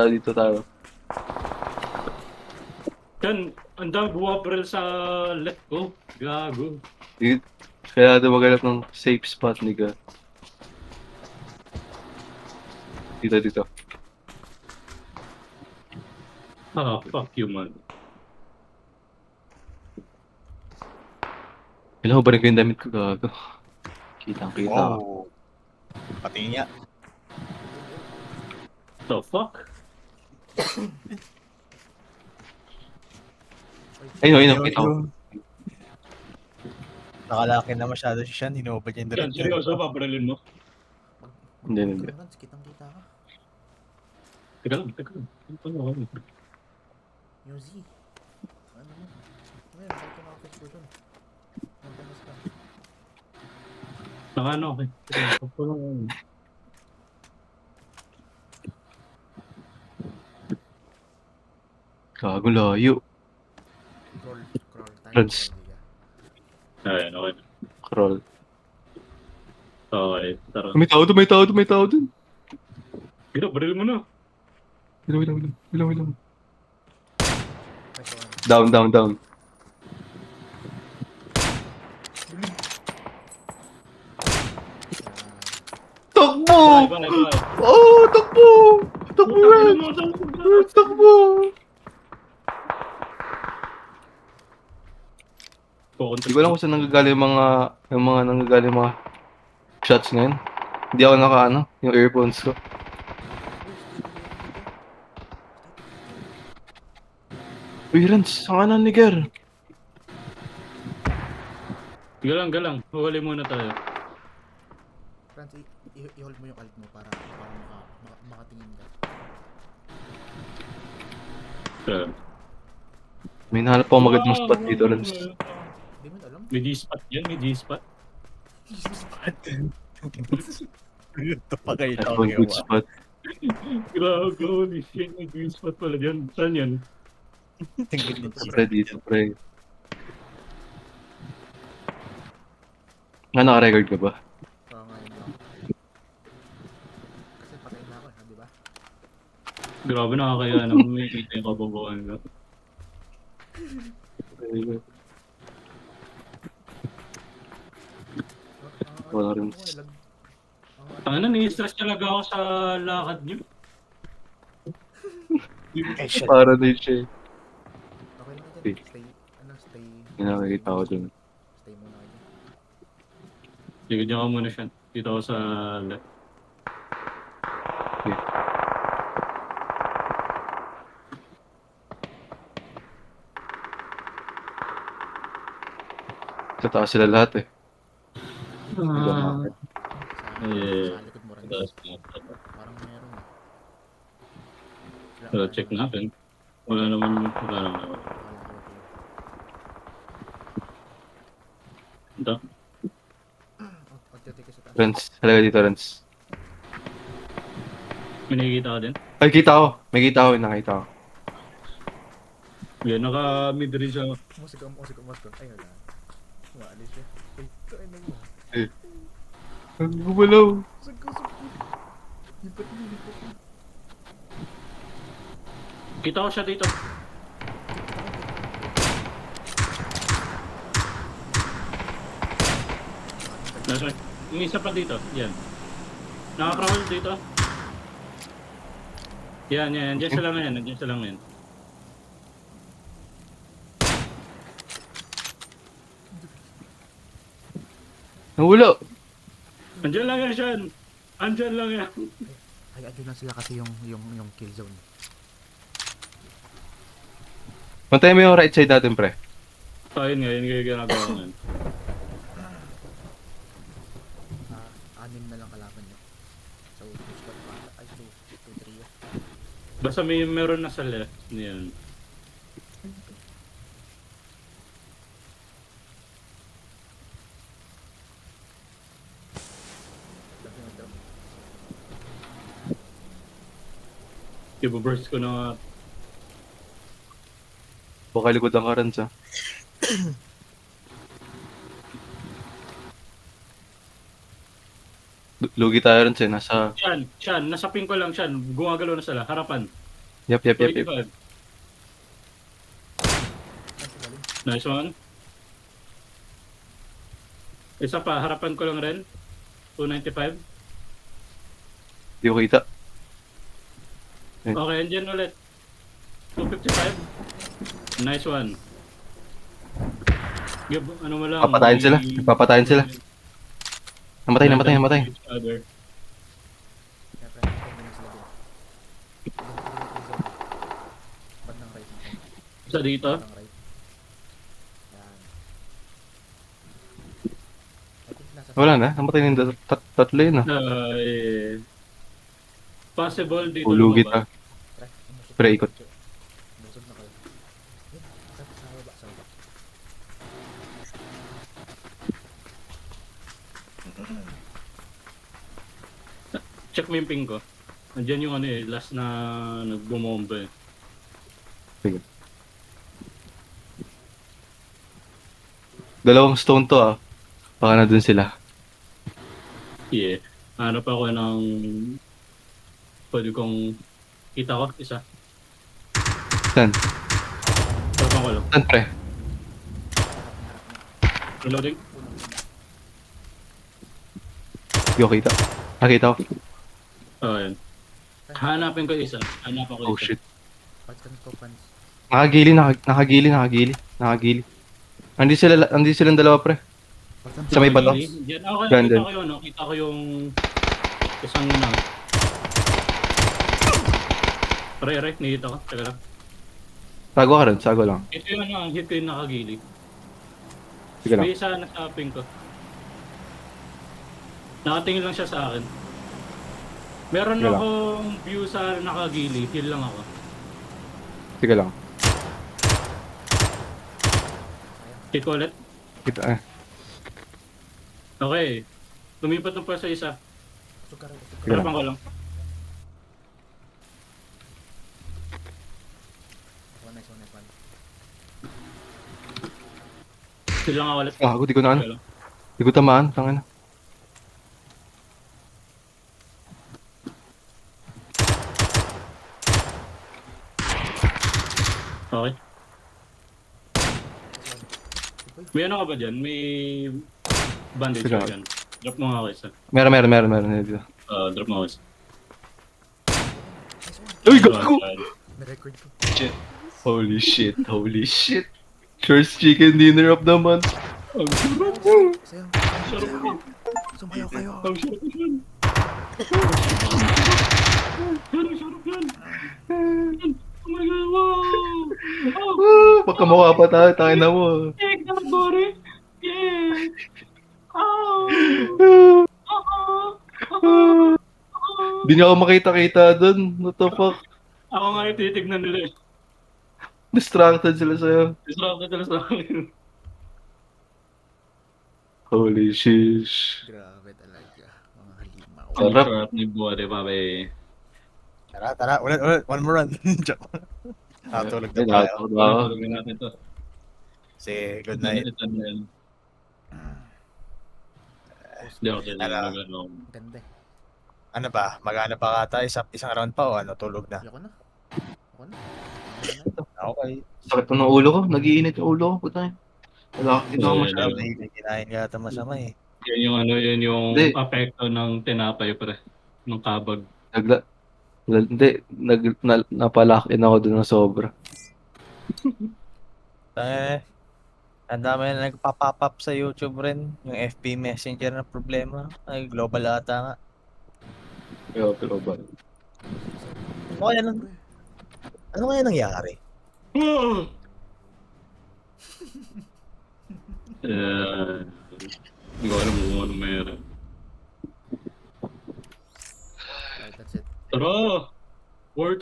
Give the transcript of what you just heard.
Dito tayo. Yan, ang dami bumabaril sa left ko. Gago. Dito. Kaya daw maghanap ng safe spot, nigga. Dito. Ah, fuck you, man. Kailangan ko ba rin ko yung damit ko, gago. Kitang-kita ka. Oh. Pati nga. The fuck? Ayun, kita ko. Nakalaki na masyado si Sean, hinubad niya yung Yan, diretso. seryoso, babarilin mo. Hindi. Kitang-kita ka. Teka lang. Ano ako? Yung Z. Ano mo? Ngayon, bakit ka makapit ko dun? Magpamas ka. Nakano, okay. Teka lang. Gago, layo. Crawl tayo. Friends. Ayan, okay. Crawl. Okay, tara. May tao dun. Gino, baril mo na. Ilang. Down. Takbo! Bye. Oh, takbo! Takbo, Reds! Takbo! Hindi ko alam kung saan nanggagaling yung mga nanggagaling mga shots ngayon. Hindi ako yung earphones ko. Uy, Rens, saan ka na, nigger? Galang. Huwali muna tayo. Franz, i-hold mo yung alt mo para makatingin ka. Okay. May nahanap ako magandang spot dito, Rens. Hindi mo alam? May G-spot yan, may G-spot. Ito pa kayo That's one good spot. Grabe, holy shit, may G-spot pala dyan. Saan yan? Tingin niya. Pre, dito, pre. Nga, naka-record ka ba? Oo, ngayon lang. Kasi patay na ako, di ba? Grabe, nakakaya naman may kita yung kababuan ko. Wala rin. Tanga na, ni-stress talaga ako sa lakad niyo. Para din siya. Okay na dyan. Stay. Yung nakikita ko dun. Stay muna kayo. Sige, diyan ka muna siya. Dito ako sa left. Okay. Sa taas sila lahat eh. Eh, Sa likod mo rin. taas Parang meron. So, check natin. Wala naman. Ito. Pagdating ka sa taas. Rens, halaga dito, Rens. May nakikita ka din? Ay, kita ko. May kita ko, nakita ko. Yan, naka-mid rin siya. Umusig ka. Ay, wala. Umaalis siya. Ay, kain na mo. Ang gumalaw. Usig ka. Lipat mo. Kita ko siya dito. Sorry. Yung isa pa dito. Yan. Naka-crawl dito. Yan. Diyan sila ngayon. Nawala. Andiyan lang yan, Sean. Andiyan lang yan. Ay, andun na sila kasi yung kill zone. Pantayin mo yung right side natin, pre. Ayun nga, yun yung ginagawa ko ngayon. Anim na lang kalaban niya. So, 2 squad pa. Ay, 2 trio. Basta meron na sa left niyan. Dami na drop. Ibaburst ko na nga. Baka likod ang Rens, ha. Lugi tayo, Rens, eh. Nasa... Sean, nasa ping ko lang, Sean. Gumagalaw na sila. Harapan. Yep. 285. Nice one. Isa pa, harapan ko lang rin. 295. Di ko kita. Okay, andyan ulit. 255. Nice one. Ano mo lang. Papatayin sila. Papatayin sila. Namatay. Each other. Kaya pre, pwede na sila din. Bandang right. Isa dito. Bandang right. Yan. I think nasa Wala na. Namatay na yung tatlo yun ah. Possible dito. Ulo lumabas. kita. Pre, umusog Pre, na. ikot. Umusog na kayo. Yun, sa baba, sa baba. Check mo yung ping ko. Andyan yung ano eh, last na nagbumomba eh. Sige. Dalawang stone to ah. Baka na dun sila. Yeah. Hanap ako ng... Pwede kong... Kita ko, isa. Saan? Harapan ko lang. Saan pre? Reloading. Di ko kita. Nakita ko. Oh, yan. Hanapin ko isa. Hanapin ko Oh isa. shit. Pagkan ko, pans. Nakagili. Andi silang dalawa pre. Pagkan Sa may bato? Diyan ako, Brandon. kita ko yun, no? Kita ko yung isang na. Re, nakita ko. Teka lang. Sago ka rin. Sago lang. Ito yung ano, hit ko yung nakagili. Sige lang. May isa na sa ping ko. Nakatingin lang siya sa akin. Meron Sige lang. akong view sa nakagili. Heal lang ako. Sige lang. Hit ko ulit. Kita eh. Okay. Lumipat ng pa sa isa. Usog ka rin, usog ka. Sige lang. Harapan ko lang. Nice one. Heal lang ako ulit. Ah, di ko na ano. Okay lang. Di ko tamaan. Tangina. Okay. May ano ka ba dyan? May bandage Sige. ka dyan. Drop mo nga ako isa. Meron dito. Drop mo ako isa. Uy, gago! May record ko. Holy shit. First chicken dinner of the month. Ang sarap! Sayang. Ang sarap yun! Sumayaw kayo. Ang sarap yun! Ang sarap yun! Oh my God! Wow! Pagkamukha pa tayo na mo. Take that, Bore! Yeah! Oh! Di niya ako makita-kita dun. What the fuck? Ako nga yung titignan nila eh. Distracted sila sa'yo. Distracted sila sa akin. Holy shish. Grabe talaga. Mga halimaw. Ang Sarap. sarap ni Bore, babe. Tara. Ulit. One more run. Joke. Tulog na Ay, tayo. nakakatawa ako. Tulogin natin to. Say good night. Ito na yan. Hindi ako Ala. tinanong. Ganda eh. Ano ba? Magana pa kata? Isang round pa o ano? Tulog na. Ayoko na. Okay. Sakit na ng ulo ko. Nag-iinit yung ulo ko. Puta. Wala akong ginawa Oo, masyado. May kinain ka ata masama eh. Yan yung Hindi. apekto ng tinapay pre. Ng kabag. Napalakin ako dun ng sobra. Ang dami na nagpa-pop up sa YouTube rin. Yung FB Messenger na problema. Ay, global ata nga. Pero ba? Ano kaya nangyari? Hindi ko alam kung ano meron. Alright, that's it. Tara! War